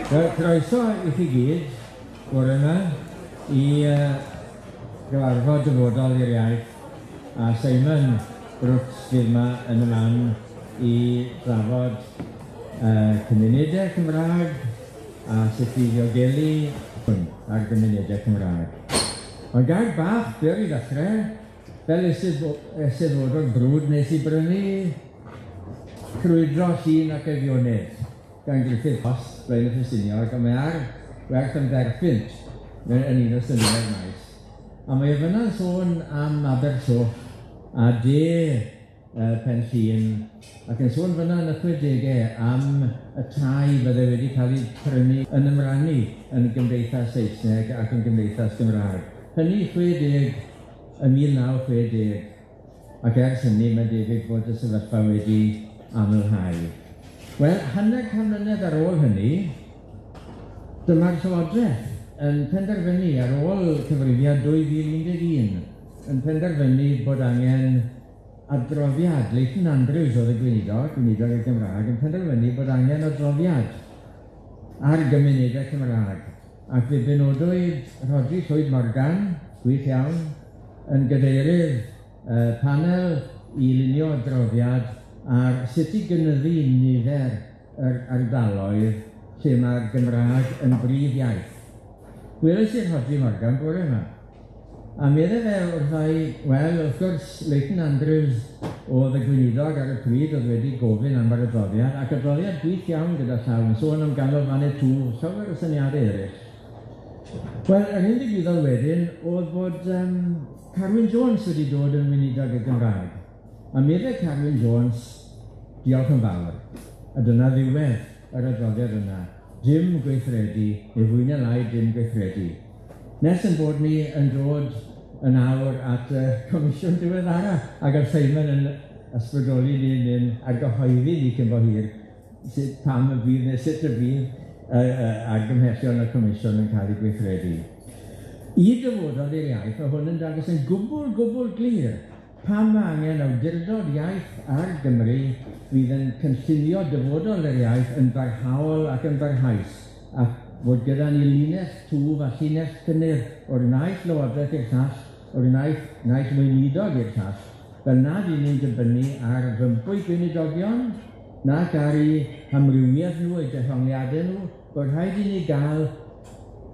Croeso i chi gyd, bore yma, i gyfarfod dyfodol i'r iaith, a Simon Brooks fydd yma yn y man i drafod Cymunedau Cymraeg a sut i ddiogelu ar Cymunedau Cymraeg. Ond gair bach byr i ddechrau, fel esydd fod o'r brwd nes i brynu crwydro llun ac efionydd gan Griffith Post, blaen y Ffestiniog, a mae ar werth yn dderpynt yn un o syniad maes. A mae fyna'n sôn am Abersoch a Pen Llyn, ac yn sôn fyna yn y 60au am y tai bydde wedi cael ei prynu yn ymrannu yn Gymdeithas Saesneg ac yn Gymdeithas Gymraeg. Hynny 60, yn 1960, ac ers hynny mae'n debyg bod y sefyllfa wedi amlhau. Wel, hanner can mlynedd ar ôl hynny, dyma'r Llywodraeth yn penderfynu ar ôl cyfrifiad 2011 yn penderfynu bod angen adroddiad. Leighton Andrews oedd y gweinidog y Gymraeg, yn penderfynu bod angen adroddiad ar Gymunedau Cymraeg. Ac fe benodwyd Rodri Llwyd Morgan, gwych iawn, yn gadeirydd panel i lunio adroddiad ar sut i gynyddu nifer yr ardaloedd lle mae'r Gymraeg yn brif iaith. Gwelais i'r Rodri Morgan bore yma. A meddai fe wrthai, wel, wrth gwrs, Leighton Andrews oedd y gweinidog ar y pryd oedd wedi gofyn am yr adroddiad, ac adroddiad gwych iawn gyda llawn, sôn am ganolfannau twf, llawer o syniadau eraill. Wel, yr unig ddigwyddodd wedyn oedd bod Carwyn Jones wedi dod yn weinidog y Gymraeg. A meddai Carwyn Jones, diolch yn fawr, a dyna ddiwedd yr adroddiad yna. Dim gweithredu, neu fwy neu lai dim gweithredu. Nes yn bod ni yn dod yn awr at y Comisiwn diweddara, ac ar Simon yn ysbrydoli ni'n argyhoeddi ni cyn bo hir, pam y bydd neu sut y bydd argymhellion y Comisiwn yn cael ei gweithredu. I dyfodol i'r iaith, mae hwn yn dangos yn gwbl glir pam mae angen awdurdod iaith ar Gymru fydd yn cynllunio dyfodol yr iaith yn barhaol ac yn barhaus, ac fod gyda ni linell twf a llinell cynnydd o'r naill lywodraeth i'r llall, o'r naill weinidog i'r llall, fel nad y'n ni'n dibynnu ar fympwy gweinidogion, nac ar eu hamrywiaeth nhw, eu dehongliadau nhw, bod rhaid i ni gael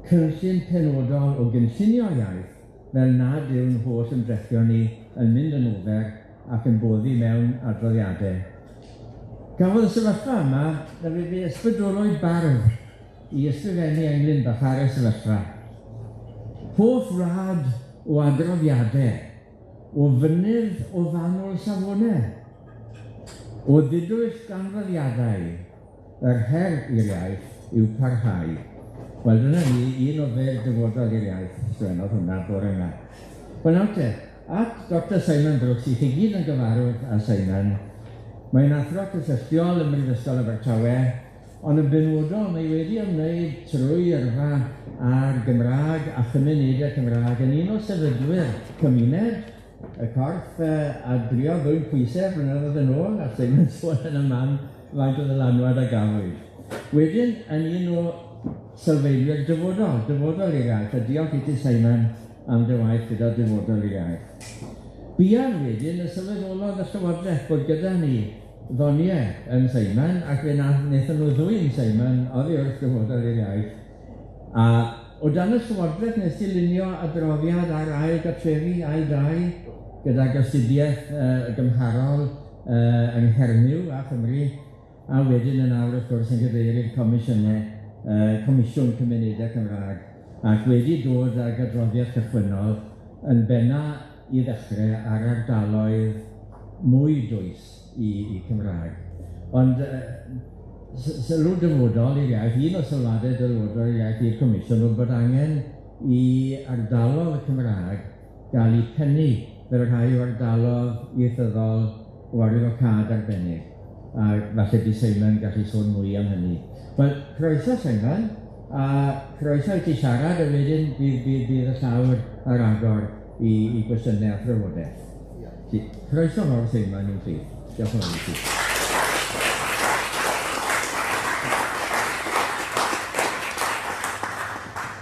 cynllun penodol o gynllunio iaith, fel nad yw'n holl ymdrechion ni yn mynd yn ofer ac yn boddi mewn adroddiadau. Gafodd y sefyllfa yma, na fe ysbrydolwyd bardd i ysgrifennu englyn bach ar y sefyllfa. Hoff rad o adroddiadau, o fynydd o fanwl safonau, o ddidwyll ganfyddiadau, yr her i'r iaith yw parhau. Wel, dyna ni, un o fer dyfodol i'r iaith, sgwennodd hwnna bore yma. Wel, nawr te, at Dr Simon Brooks, i chi gyd yn gyfarwydd â Simon, mae'n athro cysylltiol ym Mhrifysgol Abertawe, ond yn benodol mae wedi ymwneud trwy yrfa ar Gymraeg a Chymunedau Cymraeg yn un o sefydlwyr Cymuned, y corff a drio ddwy'n pwysau flynyddoedd yn ôl, a Simon sôn yn y man faint o ddylanwad a gafwyd. Wedyn, yn un o sylfaenwyr dyfodol i'r iaith, a diolch i ti Simon am dy waith gyda dyfodol i'r iaith. Buan wedyn y sylweddolodd y Llywodraeth bod gyda ni ddoniau yn Simon, ac fe wnaethon nhw ddwy'n Simon oddi wrth dyfodol i'r iaith. A o dan y Llywodraeth nes i lunio adroddiad ar ail gartrefi, ail dau, gyda gostudiaeth gymharol yng Nghernyw a Chymru, a wedyn yn awr wrth gwrs yn gadeirydd Comisiwn Cymunedau Cymraeg, ac wedi dod ag adroddiad cychwynnol yn benna i ddechrau ar ardaloedd mwy dwys i Cymraeg. Ond sylw dyfodol i'r iaith, un o sylwadau dyfodol i'r iaith i'r Comisiwn oedd bod angen i ardalodd y Cymraeg gael ei pennu fel rhai o ardalodd ieithyddol o arwyddocâd arbennig. A falle di Simon gallu sôn mwy am hynny. Wel, croeso Simon, a croeso i ti siarad, a wedyn bydd y llawr ar agor i gwestiynau a thrafodaeth. Croeso mor Simon i'n chi. Diolch yn fawr i ti.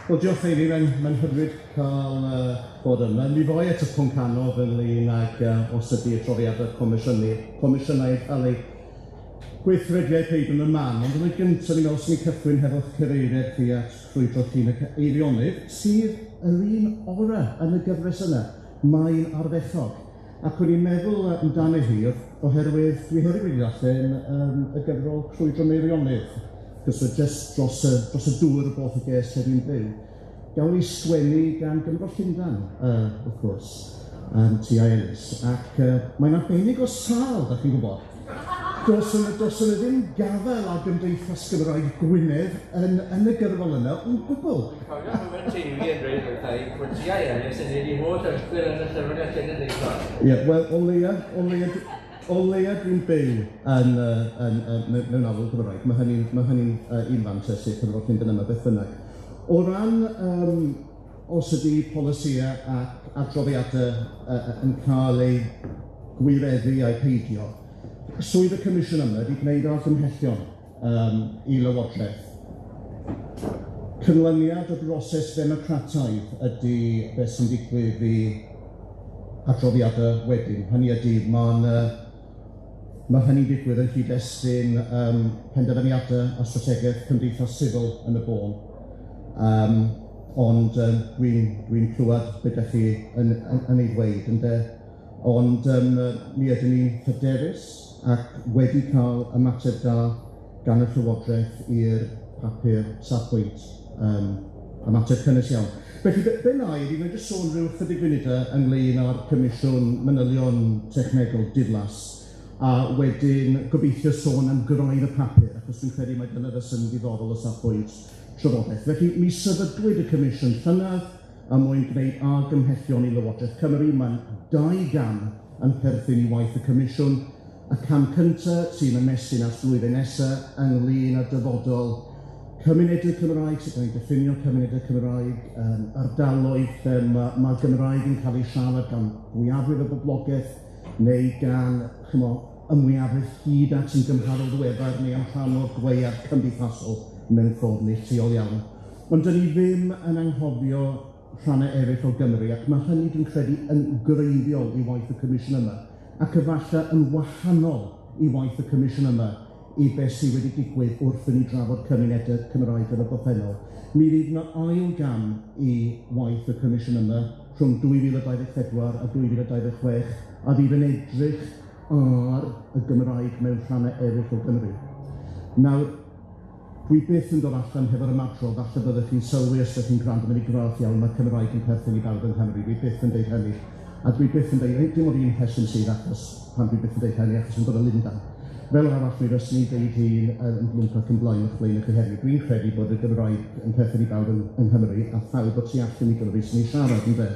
Wel, diolch Eifi, mae'n hyfryd cael bod yma. Mi fwy at y pwnc anodd ynglyn ag os ydy y profiadau comisiynnau cael eu gweithrediau peid yn y man. Ond yn y gyntaf, ni'n meddwl sy'n cychwyn hefo'ch cyfeiriad chi at ffrwydro llun y eirionydd, sydd yr un ora yn y gyfres yna. Mae'n ardderchog. Ac o'n i'n meddwl amdano hi, oherwydd dwi hefyd wedi darllen y gyfrol Crwydro Meirionydd, cos oedd jyst dros y dŵr y both y ges lle dwi'n byw. Gawn ni sgwennu gan Gymro Llundain, wrth gwrs, T.I. Ellis, ac mae'n arbennig o sâl, da chi'n gwybod. Does yna ddim gafel a Gymdeithas Gymraeg Gwynedd yn y gyrfol yna, yn gwbl. Cofio, mae'n teulu yn dweud wrthai, bod T.I. Ellis yn ei fod ymchwil yn y Llyfrgell Cenedlaethol. Ie, wel, o leia dwi'n byw mewn afel Cymraeg. Mae hynny'n un fantes i'r Cyngor Llundain yma beth bynnag. O ran os ydy polisïau ac adroddiadau yn cael eu gwireddu a'i peidio, swydd y Comisiwn yma wedi gwneud argymhellion i Lywodraeth. Cynlyniad y broses democrataidd ydy beth sy'n digwydd i adroddiadau wedyn. Hynny ydy, mae hynny'n digwydd yn cyd-destun penderfyniadau a strategaeth cymdeithas sifil yn y bôn. Ond dwi'n clywed beth ydych chi yn ei ddweud, ynde? Ond mi ydyn ni'n hyderus ac wedi cael ymateb da gan y Llywodraeth i'r papur Safbwynt, ymateb cynnes iawn. Felly, be na i, fi'n just sôn rhyw chydig funudau ynglyn â'r Comisiwn Manylion Technegol Diflas, a wedyn gobeithio sôn am greu'r y papur, achos dwi'n credu mae dyna fysyn ddiddorol y Safbwynt Trafodaeth. Felly, mi sefydlwyd y Comisiwn llynedd a mwyn gwneud argymhellion i Lywodraeth Cymru. Mae'n 200 yn perthyn i waith y Comisiwn. Y cam cyntaf sy'n ymestyn at flwyddyn nesaf ynglyn â dyfodol Cymunedau Cymraeg, sut da ni'n diffinio Cymunedau Cymraeg, ardaloedd lle mae Gymraeg yn cael ei siarad gan fwyafrif y boblogaeth, neu gan ymwyafrif hyd at yn gymharol ddiweddar, neu am rhan o'r gweuad cymdeithasol mewn ffordd neilltuol iawn. Ond dyn ni ddim yn anghofio rhannau eraill o Gymru, ac mae hynny dwi'n credu yn greiddiol i waith y Comisiwn yma, ac efallai yn wahanol i waith y Comisiwn yma i beth sydd wedi digwydd wrth i ni drafod cymunedau Cymraeg yn y gorffennol. Mi fydd yna ail gam i waith y Comisiwn yma rhwng 2024 a 2026, a fydd yn edrych ar y Gymraeg mewn rhannau eraill o Gymru. Nawr, dwi byth yn dod allan hefo'r ymadrodd, falle byddwch chi'n sylwi os ydych chi'n gwrando yn ei graff iawn, mae Cymraeg yn perthyn i bawb yng Nghymru. Dwi byth yn deud hynny. A dwi byth yn deud, dim ond un heswm sydd achos pan dwi byth yn deud hynny, achos yn dod o Lundain. Fel arall, mi rysyn ni deud hun yn blwmp ac yn blaen o'ch blaen o'ch heddiw. Dwi'n credu bod y Gymraeg yn perthyn i bawb yng Nghymru, a phawb o tu allan i Gymru sy'n ei siarad yn fe.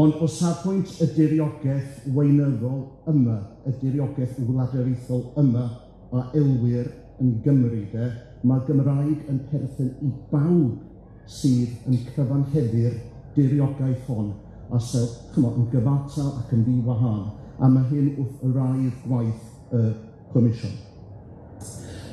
Ond o safbwynt y diriogaeth weinyddol yma, y diriogaeth wladwriaethol yma a elwyr yn Gymru, mae Gymraeg yn perthyn i bawb sydd yn cyfanheddu'r diriogaeth hon, a yn gyfatal ac yn ddiwahân, a mae hyn wrth y raidd gwaith y Comisiwn.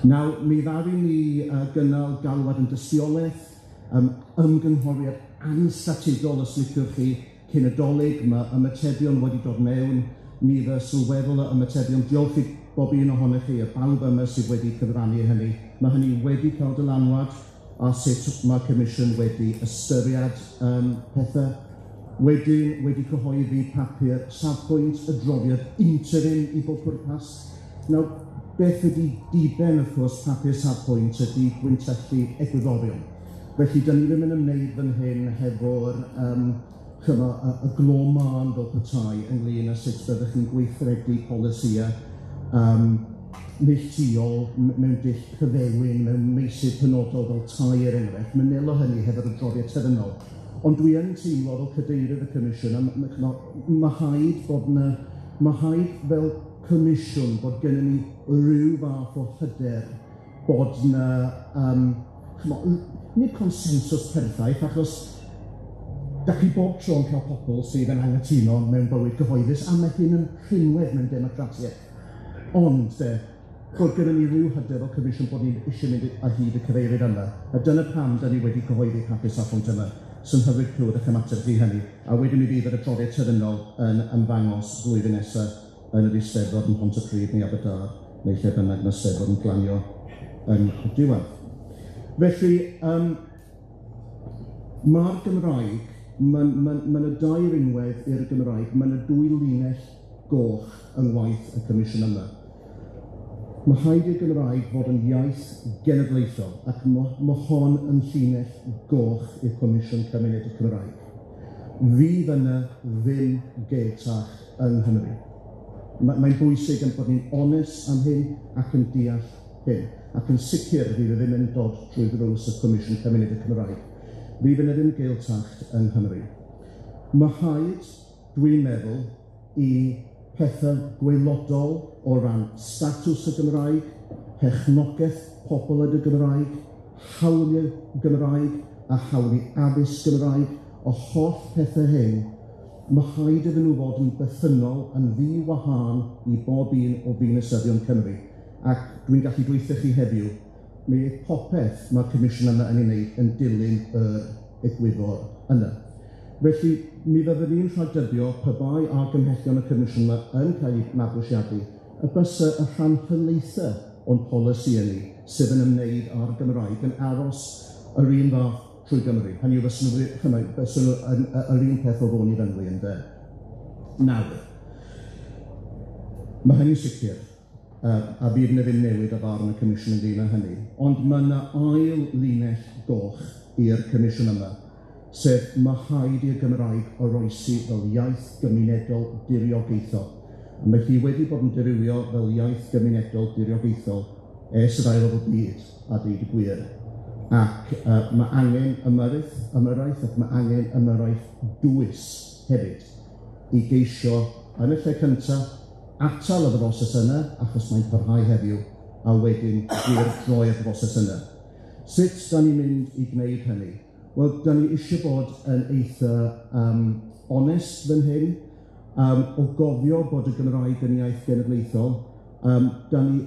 Nawr, mi ddaru ni gynnal galwad yn dystiolaeth, ymgynghoriad anstatudol os liciwch chi cyn y dolyg, mae ymatebion wedi dod mewn, nifer sylweddol y ymatebion. Diolch i bob un ohonych chi, a bawb yma sydd wedi cyfrannu hynny. Mae hynny wedi cael dylanwad, a sut mae Comisiwn wedi ystyried pethau. Wedyn wedi cyhoeddi papur Safbwynt, adroddiad interim i bob pwrpas. Nawr, beth ydy diben, wrth gwrs, papur Safbwynt ydy gwyntellu egwyddorion. Felly, dyn ni ddim yn ymwneud fan hyn hefo'r y glo man fel petai ynglyn â sut byddwch chi'n gweithredu polisïau neilltuol mewn dull cyfewin, mewn meysydd penodol fel tai enghraifft. Manilo hynny hefo'r adroddiad terfynol. Ond dwi yn teimlo fel Cadeirydd y Comisiwn, mae haid fel Comisiwn bod gennym ni rhyw fath o hyder bod yna nid consensus perffaith, achos da chi bob tro yn cael pobl sydd yn anghytuno mewn bywyd cyhoeddus, a mae hyn yn rhinwedd mewn democratiaeth. Ond, Bod gyda ni ryw hyder o Comisiwn bod ni eisiau mynd ar hyd y Cadeirydd yma, a dyna pam da ni wedi cyhoeddi hapus safbwynt yma. Sy'n hyfryd clywed eich ymateb chi hynny, a wedyn mi fydd yr adroddiad terynol yn ymddangos flwyddyn nesaf yn yr Eisteddfod yn Pontypridd neu Aberdâr, neu lle bynnag na Eisteddfod yn glanio yn diwedd. Felly, mae'r Gymraeg, mae'n y dau rinwedd i'r Gymraeg, mae'n y dwy linell goch yn waith y Comisiwn yma. Mae rhaid i'r Gymraeg fod yn iaith genedlaethol, ac mae hon yn llinell goch i'r Comisiwn Cymunedau Cymraeg. Fydd yna ddim geltach yng Nghymru. Mae'n bwysig yn bod ni'n onest am hyn ac yn deall hyn. Ac yn sicr fydd ddim yn dod trwy ddrws y Comisiwn Cymunedau Cymraeg. Fydd yna ddim geltach yng Nghymru. Mae rhaid, dwi'n meddwl, i pethau gwaelodol o ran statws y Gymraeg, perchnogaeth pobl y Gymraeg, hawliau Gymraeg a hawliau addysg Gymraeg, o holl pethau hyn, mae rhaid iddyn nhw fod yn bythynol yn ddi-wahân i bob un o ddinasyddion Cymru. Ac dwi'n gallu gweithio chi heddiw, mae popeth mae'r Comisiwn yma yn ei wneud yn dilyn yr egwyddor yna. Felly, mi fyddwn ni'n rhagdybio pe bai a gymhellion y Comisiwn yma yn cael ei mabwysiadu, y bysa y rhan hylaethau o'n polisïau ni sydd yn ymwneud â'r Gymraeg yn aros yr un fath trwy Gymru. Hynny yw, bysyn nhw yr un peth o ddôn i ddynnu yn de. Nawr, mae hynny'n sicr, a bydd yna ddim newid o farn y Comisiwn yn ddyn â hynny, ond mae yna ail linell goch i'r Comisiwn yma, sef mae rhaid i'r Gymraeg oroesi fel iaith gymunedol diriogaethol. A mae hi wedi bod yn dirywio fel iaith gymunedol diriogaethol ers yr ail o'r byd, a dweud y gwir. Ac mae angen ymyrraeth ac mae angen ymyrraeth dwys hefyd i geisio yn y lle cyntaf atal y broses yna, achos mae'n parhau heddiw, a wedyn i'r droi y broses yna. Sut da ni'n mynd i gwneud hynny? Wel, da ni eisiau bod yn eitha onest fan hyn, o gofio bod y Gymraeg yn iaith genedlaethol. Da ni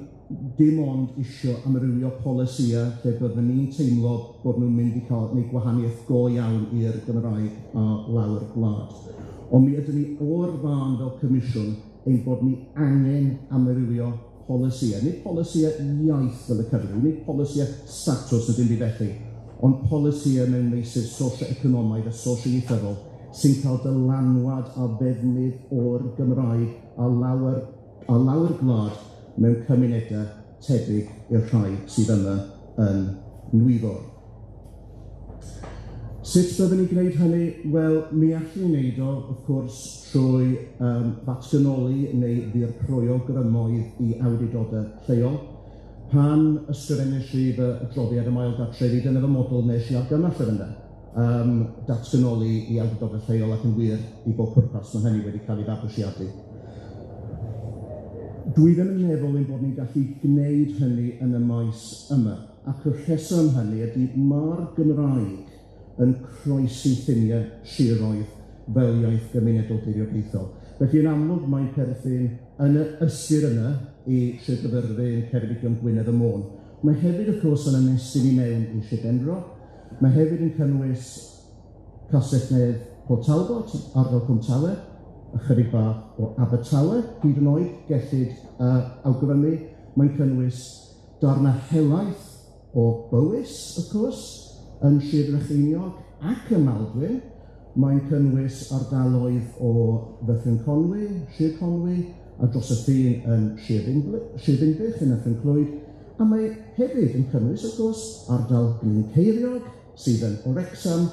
dim ond eisiau amrywio polisïau lle byddwn ni'n teimlo bod nhw'n mynd i cael gwneud gwahaniaeth go iawn i'r Gymraeg a lawr gwlad. Ond mi ydyn ni o'r fan fel Comisiwn ein bod ni angen amrywio polisïau. Nid polisïau iaith fel y cyfryw, nid polisïau statws na dim byd felly, ond polisïau mewn meysydd sosio-economaidd a sosio-ieithyddol sy'n cael dylanwad a ddefnydd o'r Gymraeg a lawr gwlad mewn cymunedau tebyg i'r rhai sydd yma yn nwyddor. Sut byddwn ni'n gwneud hynny? Wel, mi allwn ni wneud o, wrth gwrs, trwy ddatganoli neu ddirprwyo grymoedd i awdurdodau lleol. Pan ysgrifennes i fy adroddiad y mael gartrefi, dyna fy model nes i argymell yr yna. Datganoli i awdurdodau lleol ac yn wir i bob pwrpas mae hynny wedi cael ei fabwysiadu. Dwi ddim yn meddwl ein bod ni'n gallu gwneud hynny yn y maes yma, ac y rheswm hynny ydy mae'r Gymraeg yn croesi ffiniau siroedd fel iaith gymunedol diriogaethol. Felly yn amlwg mae'n perthyn yn y ystyr yna i Sir Gyfyrddin Ceredigion Gwynedd y Môn. Mae hefyd, wrth gwrs, yn ymestyn i mewn i Sir Benfro. Mae hefyd yn cynnwys Castell Port Talbot, ardal Cwm Tawe, ychydig bach o Abertawe, hyd yn oed gellid awgrymu. Mae'n cynnwys darnau helaeth o Bowys, wrth gwrs, yn Sir Frycheiniog ac yn Maldwyn. Mae'n cynnwys ardaloedd o Ddyffryn Conwy, Sir Conwy, a dros y ffin yn Sir Ddinbych yn Dyffryn Clwyd. A mae hefyd yn cynnwys, wrth gwrs, ardal Glyn Ceiriog, sydd yn Wrecsam,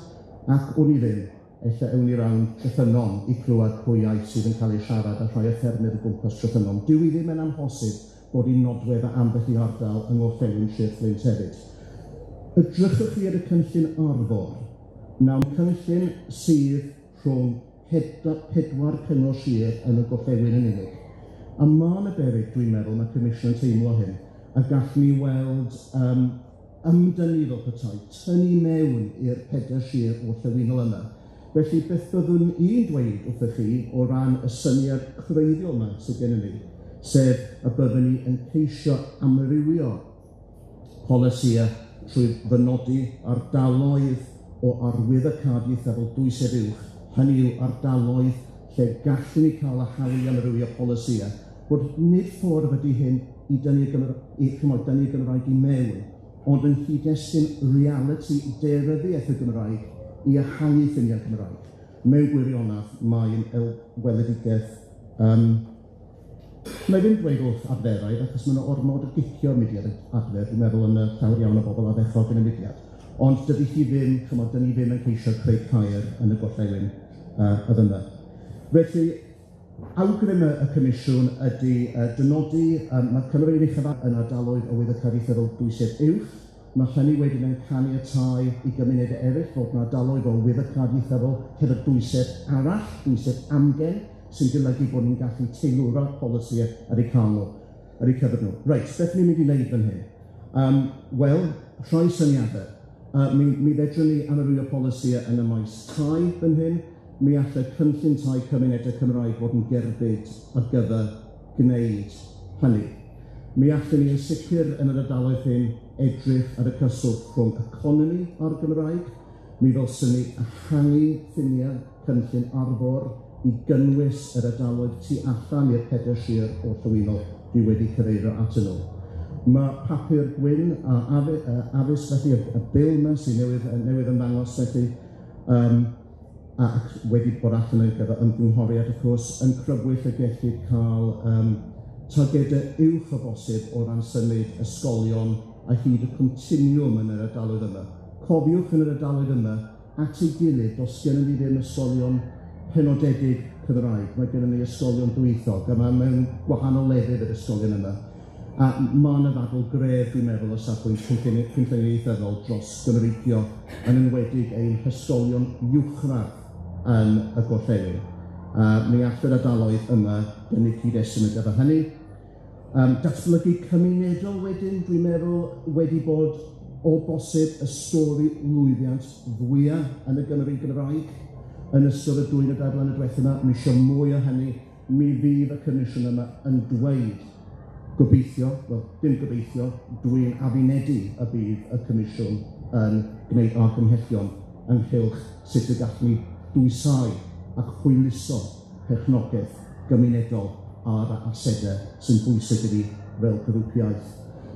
ac wn i ddim, ella ewn i rawn Tryffynon i clywed pwy iaith sydd yn cael ei siarad a rhai o ffermydd o gwmpas Tryffynon. Dyw i ddim yn amhosib bod i'n nodwedd a ambell i ardal yng ngorllewin Sir Fflint hefyd. Edrychwch chi ar y cynllun Arfor. Nawr, cynllun sydd rhwng 4 cyngor sir yn y gorllewin yn unig. A ma'n y beryg, dwi'n meddwl, mae Comisiwn yn teimlo hyn, a gall ni weld ymdynnu fel petai, tynnu mewn i'r 4 sir o'r llywinol yna. Felly, beth byddwn i'n dweud wrthych chi o ran y syniad creiddiol yma sydd gennym ni, sef y byddwn ni yn ceisio amrywio polisïau trwy fynodi ardaloedd o arwyddocâd ieithyddol dwysedd uwch, hynny yw ardaloedd lle gallwn ni cael y hawl i amrywio polisïau, bod nid ffordd ydy hyn i dynnu y Gymraeg i mewn, ond yn cyd-destun reality deiryddiaeth y Gymraeg i ehangu ffiniau'r Cymraeg. Mewn gwirionaeth, mae'n weledigaeth Mae ddim dweud wrth adferau, achos mae'n ormod o gicio mudiad adfer, dwi'n meddwl yn llawer iawn o bobl addechog yn y mudiad. Ond dydy hi ddim, dyn ni ddim yn ceisio creu caer yn y gorllewin y yma. Felly, awgrym y Comisiwn ydy dynodi, mae Cymru yn uchaf yn ardaloedd o arwyddocâd ieithyddol dwysedd uwch. Mae hynny wedyn yn caniatáu i gymunedau eraill fod yna ardaloedd o arwyddocâd ieithyddol hefyd dwysedd arall, dwysedd amgen, sy'n golygu bod ni'n gallu teilwro'r polisïau ar eu cael nhw, ar eu cyfer nhw. Reit, beth ni'n mynd i wneud fan hyn? Wel, rhoi syniadau. Mi fedrwn ni amrywio polisïau yn y maes tai fan hyn. Mi allai cynllun tai cymunedau Cymraeg fod yn gerbyd ar gyfer gwneud hynny. Mi allwn ni yn sicr yn yr ardaloedd hyn edrych ar y cyswllt rhwng economi a'r Gymraeg. Mi ddylswn ni ehangu ffiniau cynllun Arfor i gynnwys yr ardaloedd tu allan i'r 4 sir orllewinol dwi wedi cyfeirio atyn nhw. Mae papur gwyn a addysg felly y bil yma sy'n newydd ymddangos felly ac wedi bod allan yn gyfer ymgynghoriad wrth gwrs yn crybwyll y gellid cael targedau uwch o bosib o ran symud ysgolion a hyd y continwwm yn yr ardaloedd yma. Cofiwch yn yr ardaloedd yma at ei gilydd, does gennym ni ddim ysgolion penodedig Cymraeg, mae gennym ni ysgolion dwyieithog, a mae mewn gwahanol lefydd yr ysgolion yma. A mae yna ddadl gref, dwi'n meddwl, o safbwynt cynllunio ieithyddol dros Gymreigio, yn enwedig ein hysgolion uwchradd yn y gorllewin. Mi all yr ardaloedd yma dynnu cyd-destun ar gyfer hynny. Datblygu cymunedol wedyn, dwi'n meddwl, wedi bod o bosib y stori lwyddiant fwyaf yn y Gymraeg. Yn ystod y 2 neu 3 blynedd diwethaf yma, mi eisiau mwy o hynny, mi fydd y Comisiwn yma yn dweud gobeithio, wel, dim gobeithio, dwi'n afinedu y bydd y Comisiwn yn gwneud argymhellion ynghylch sut y gallwn ni dwysau ac hwyluso perchnogaeth gymunedol ar asedau sy'n bwysig i ni fel grwpiaeth.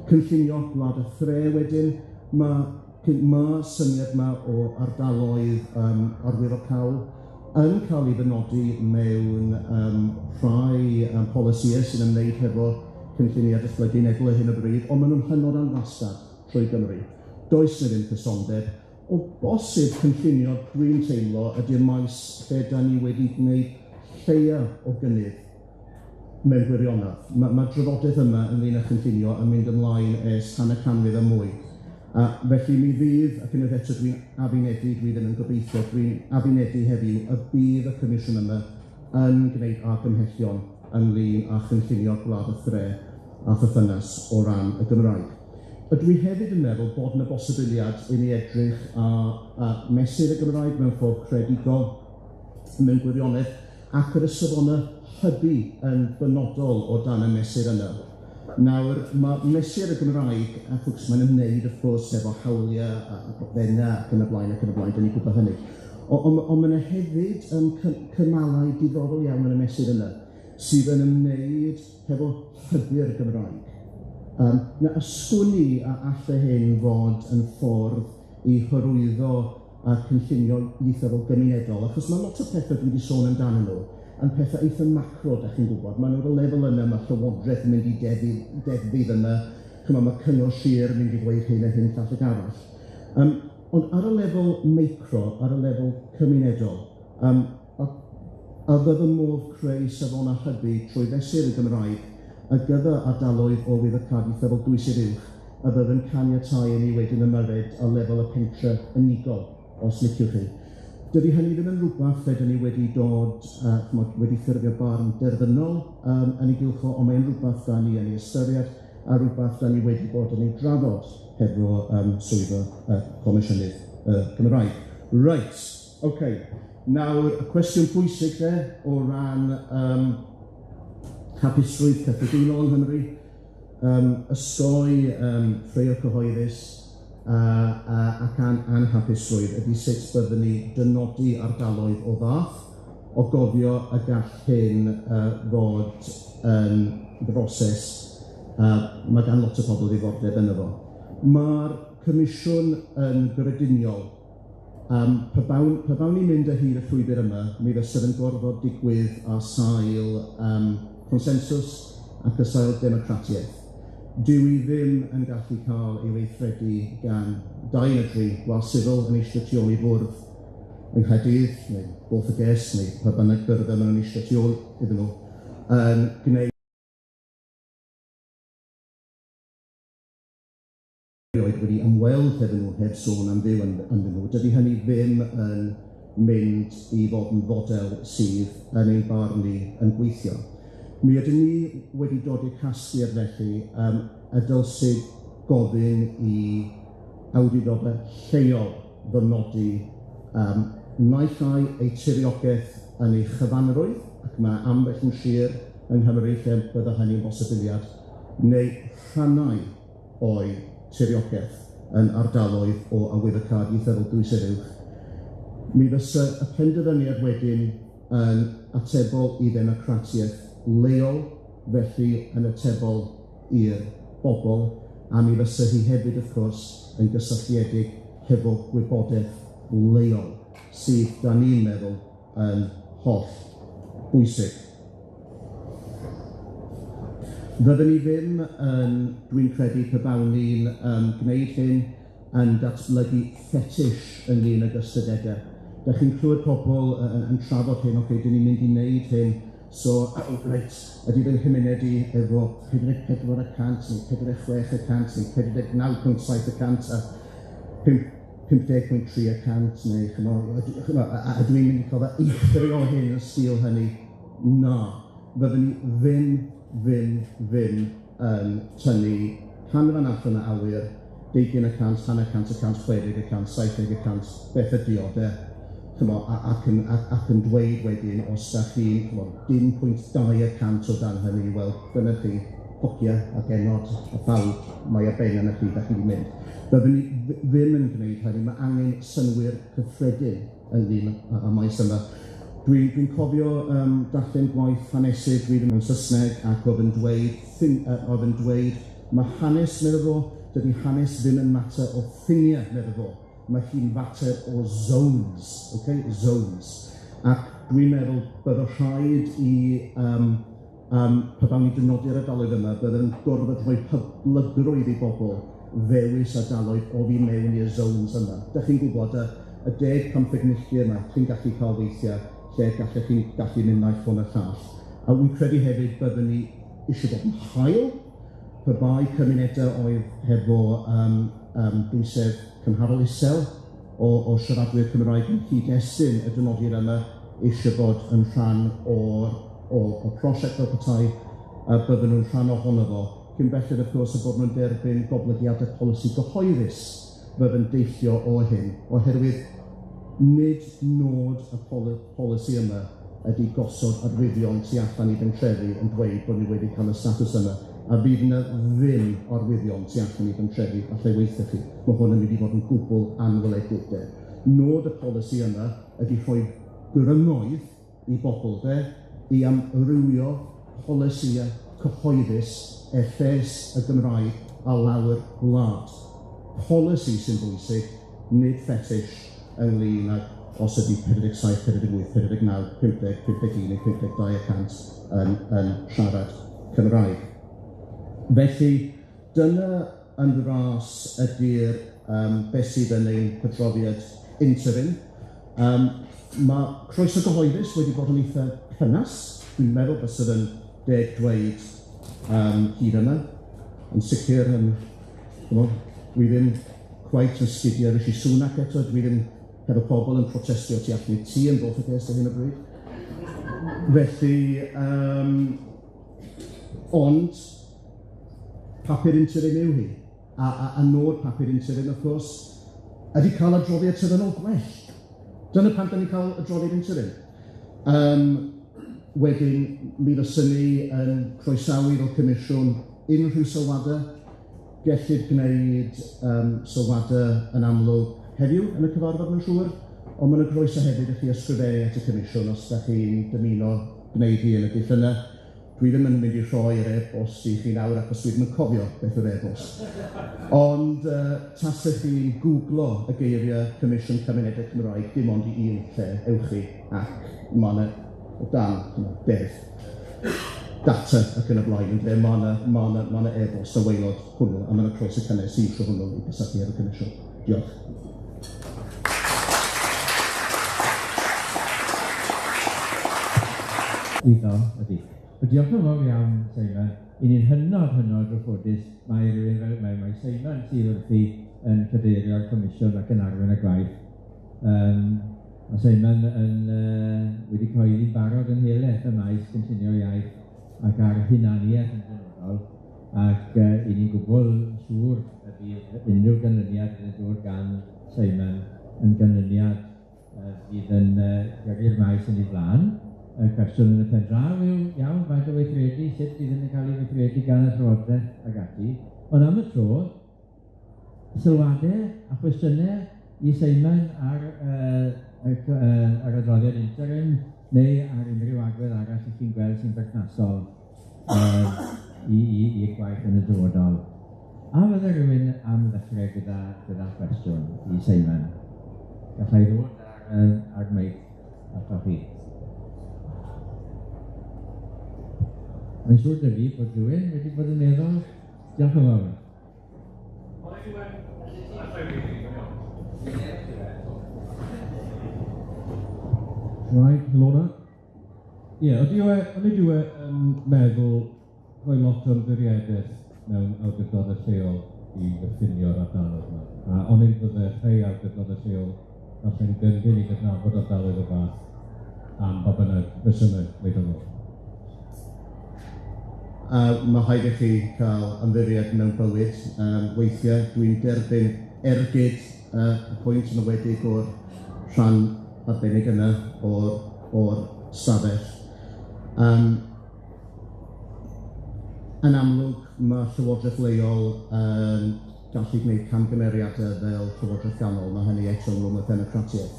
Cynllunio gwlad y thre wedyn, mae syniad yma o ardaloedd arwyddocâd yn cael ei fynodi mewn rhai polisïau sy'n ymwneud hefo cynlluniau datblygu unedol ar hyn o bryd, ond maen nhw'n hynod anfastad trwy Gymru. Does na ddim cysondeb. O bosib cynllunio dwi'n teimlo ydy'r maes lle da ni wedi gwneud lleia o gynnydd mewn gwirionaeth. Mae drafodaeth yma ynglŷn â cynllunio yn mynd ymlaen ers hanner canrif a mwy. Felly mi fydd, ac unwaith eto dwi'n afinedu, dwi ddim yn gobeithio, dwi'n afinedu heddiw y bydd y Comisiwn yma yn gwneud argymhellion ynglŷn â chynllunio gwlad y thre a pherthynas o ran y Gymraeg. Ydw i hefyd yn meddwl bod yna bosibiliad i ni edrych a mesur y Gymraeg mewn ffordd credigol mewn gwirionedd ac yr safonau hybu yn benodol o dan y mesur yna. Nawr, mae mesur y Gymraeg, ac wrth mae'n ymwneud, wrth gwrs, efo hawliau a dogfennau ac yn y blaen, dyn ni'n gwybod hynny. Ond mae yna hefyd cymalau diddorol iawn yn y mesur yna, sydd yn ymwneud hefo hybu'r Gymraeg. Na ysgwni a allai hyn fod yn ffordd i hyrwyddo a cynllunio ieithyddol gymunedol, achos mae lot o pethau dwi wedi sôn amdanyn nhw, yn pethau eitha macro, da chi'n gwybod. Mae nhw'r lefel yna, mae Llywodraeth yn mynd i deddfydd yna, mae Cyngor Sir yn mynd i dweud hyn a hyn llall ag arall. Ond ar y lefel meicro, ar y lefel cymunedol, a fydda modd creu safonau hybu trwy fesur y Gymraeg a gyda ardaloedd o arwyddocâd ieithyddol dwysedd uwch, a fydda'n caniatáu i ni wedyn ymyrryd a lefel y pentre unigol, os liciwch chi. Dydy hynny ddim yn rhywbeth lle dyn ni wedi dod, wedi ffurfio barn derfynol yn ei gylcho, ond mae'n rhywbeth da ni yn ei ystyried a rhywbeth da ni wedi bod yn ei drafod hefo swyddfa Comisiynydd Cymraeg. Reit, OK. Nawr, y cwestiwn pwysig o ran hapusrwydd cyffredinol yng Nghymru, ysgoi ffraeo cyhoeddus ac anhapusrwydd ydy sut byddwn ni dynodi ardaloedd o fath, o gofio y gall hyn fod yn broses mae gan lot o pobl ddiddordeb yno fo. Mae'r Comisiwn yn gyrediniol pe bawn ni'n mynd â hyd y llwybr yma, mi fysa'n yn gorfod digwydd a sail consensus ac y sail democratiaeth. Dyw i ddim yn gallu cael ei weithredu gan 2 neu 3 gwal sifil yn eistedd tu ôl i fwrdd yng Nghaerdydd, neu Bwlch y Ges, neu pa bynnag byrddau maen nhw'n eistedd tu ôl iddyn nhw, yn gwneud wedi ymweld hefyd nhw heb sôn am fyw ynddyn nhw. Dydy hynny ddim yn mynd i fod yn fodel sydd yn ein barn ni yn gweithio. Mi ydyn ni wedi dod i'r casgliad felly y dylsyd gofyn i awdurdodau lleol ddynodi naill ai eu tiriogaeth yn ei chyfanrwydd, ac mae ambell yn sir yng Nghymru lle bydda hynny'n bosibiliad, neu rhannau o'i tiriogaeth yn ardaloedd o arwyddocâd ieithyddol dwysedd uwch. Mi fysa y penderfyniad wedyn yn atebol i ddemocratiaeth leol, felly yn atebol i'r bobl, a mi fysa hi hefyd, wrth gwrs, yn gysylltiedig hefo gwybodaeth leol, sydd, da ni'n meddwl, yn holl bwysig. Fyddwn ni ddim yn, dwi'n credu, pe bawn ni'n gwneud hyn yn datblygu ffetish ynglyn ag ystadegau. Da chi'n clywed pobl yn trafod hyn, dyn ni'n mynd i wneud hyn, so, reit, ydy fe'n cymuned i efo 44% neu 46% neu 49.7% a 50.3% neu, a dwi'n mynd i cofio eithrio hyn yn stil hynny. Na, fyddwn ni ddim yn tynnu hanner allan y awyr, 20%, hanner cant, 60%, 70%, beth ydi o, de? Ac yn dweud wedyn, os da chi 1.2% o dan hynny, wel, dyna chi, hogia a genod a bawb, mae ar ben yna chi, da chi wedi mynd. Byddwn ni ddim yn gwneud hynny, mae angen synwyr cyffredin ynglyn â maes yma. Dwi'n cofio darllen gwaith hanesydd mewn Saesneg ac oedd yn dweud, mae hanes, medda fo, dydy hanes ddim yn mater o ffiniau, medda fo. Mae hi'n fater o zones, zones. Ac dwi'n meddwl bydd o rhaid i, pa bawn ni dynodi'r ardaloedd yma, bydd yn gorfod rhoi hyblygrwydd i bobl ddewis ardaloedd o fi mewn i'r zones yma. Da chi'n gwybod, y 10-15 milltir yma, chi'n gallu cael weithiau lle gallech chi'n gallu mynd na'i ffôn y llall. A wy'n credu hefyd byddwn ni eisiau bod yn hael, pe bai cymunedau oedd hefo dwysedd cymharol isel o siaradwyr Cymraeg yn cyd-destun y dynodiad yma eisiau bod yn rhan o prosiect fel petai a bydden nhw'n rhan ohono fo. Cyn belled, wrth gwrs, bod nhw'n derbyn goblygiadau polisi gyhoeddus bydden deillio o hyn, oherwydd nid nod y polisi yma ydy gosod arwyddion tu allan i bentrefi yn dweud bod ni wedi cael y statws yma, a bydd yna ddim arwyddion tu allan i bentrefi a lle weithio chi. Mae hwn yn mynd i fod yn gwbl anweledig. Nod y polisi yma ydy rhoi grymoedd i bobl i amrywio polisïau cyhoeddus lles y Gymraeg a lawer gwlad. Polisi sy'n bwysig, nid ffetish ynglyn ag os ydy 47, 48, 49, 50, 51 neu 52% yn siarad Cymraeg. Felly, dyna yn ras ydy'r beth sydd yn ein pydroddiad interim. Mae croeso gyhoeddus wedi bod yn eitha cynnas. Dwi'n meddwl bys sydd yn deg dweud hyd yma. Yn sicr, dwi ddim cweit yn sgidio Rishi Sunak eto. Dwi ddim hefo pobl yn protestio tu allan i tŷ yn Bwlch y Ges ar hyn o bryd. Felly, ond, papur interim yw hi, a nod papur interim, of course, ydy cael adroddiad terfynol gwell. Dyna pan da ni'n cael adroddiad interim. Wedyn, mi fyswn ni yn croesawu fel Comisiwn unrhyw sylwadau, gellid gwneud sylwadau yn amlwg heddiw yn y cyfarfod yn siŵr, ond mae'n groeso hefyd i chi ysgrifennu at y Comisiwn os da chi'n dymuno gwneud hi yn y dyll yna. Dwi ddim yn mynd i rhoi'r e-bost i chi nawr achos dwi ddim yn cofio beth yw'r e-bost. Ond tasech chi'n googlo y geiriau Comisiwn Cymunedau Cymraeg dim ond i un lle, ewch chi, ac mae yna o dan beth, data ac yn y blaen, lle mae yna e-bost o waelod hwnnw, a mae yna croeso cynnes i isio hwnnw i gysylltu ar y Comisiwn. Diolch. Iddo, ydy. Diolch yn fawr iawn, Simon. I ni'n hynod ryffodus, mae rhywun fel mae Simon sydd wrthi yn cadeirio'r Comisiwn ac yn arwain y gwaith. Mae Simon wedi coeddi'n barod yn helaeth y maes cynllunio iaith ac ar hunaniaeth yn benodol, ac i ni'n gwbl siŵr y bydd unrhyw ganlyniad yn dod gan Simon yn ganlyniad fydd yn gyrru'r maes yn ei flaen. Y cwestiwn yn y pen draw yw, iawn, faint o weithredu, sut bydd yn cael ei weithredu gan y Trafodaeth ag ati. Ond am y tro, sylwadau a cwestiynau i Simon ar adroddiad interim neu ar unrhyw agwedd arall i chi'n gweld sy'n berthnasol i gwaith yn y dyfodol. A fydde rhywun am ddechrau gyda cwestiwn i Simon. Gallai ddod ar meic ato chi. Mae'n siŵr dy fi bod rhywun wedi bod yn meddwl. Diolch yn fawr. Right, Lorna? Ie, o'n i meddwl rhoi lot o ymddiriedeth mewn awdurdodau lleol i ddiffinio'r ardaloedd yma. A o'n i'n fydde rhai awdurdodau lleol allan gyndyn i gydnabod ardaloedd o fath am ba bynnag resymau wleidyddol. Mae rhaid i chi cael ymddiried mewn bywyd. Weithiau dwi'n derbyn ergyd y pwynt yn ywedig o'r rhan arbennig yna o'r stafell. Yn amlwg, mae Llywodraeth leol yn gallu gwneud camgymeriadau fel Llywodraeth ganol, mae hynny eto rhwng y democratiaeth.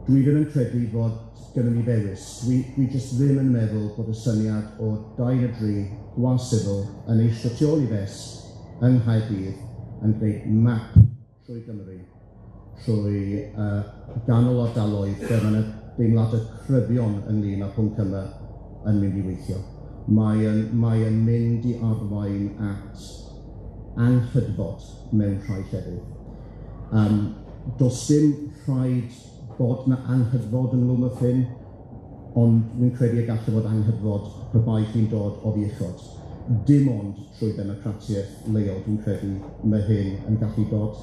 Dwi ddim yn credu fod gyda ni ddewis. Dwi jyst ddim yn meddwl bod y syniad o 2 gwas-sifil yn eistedd tu ôl i fes yng Nghaerdydd yn gwneud map trwy Gymru, trwy ganol ardaloedd lle mae yna deimladau cryfion ynglyn â pwnc yma yn mynd i weithio. Mae yn mynd i arwain at anghydfod mewn rhai llefydd. Does dim rhaid bod yna anghydfod yn ymwneud â hyn, ond dwi'n credu y gallai fod anghydfod pe bai chi'n dod o ddiechod. Dim ond trwy democratiaeth leol dwi'n credu mae hyn yn gallu dod.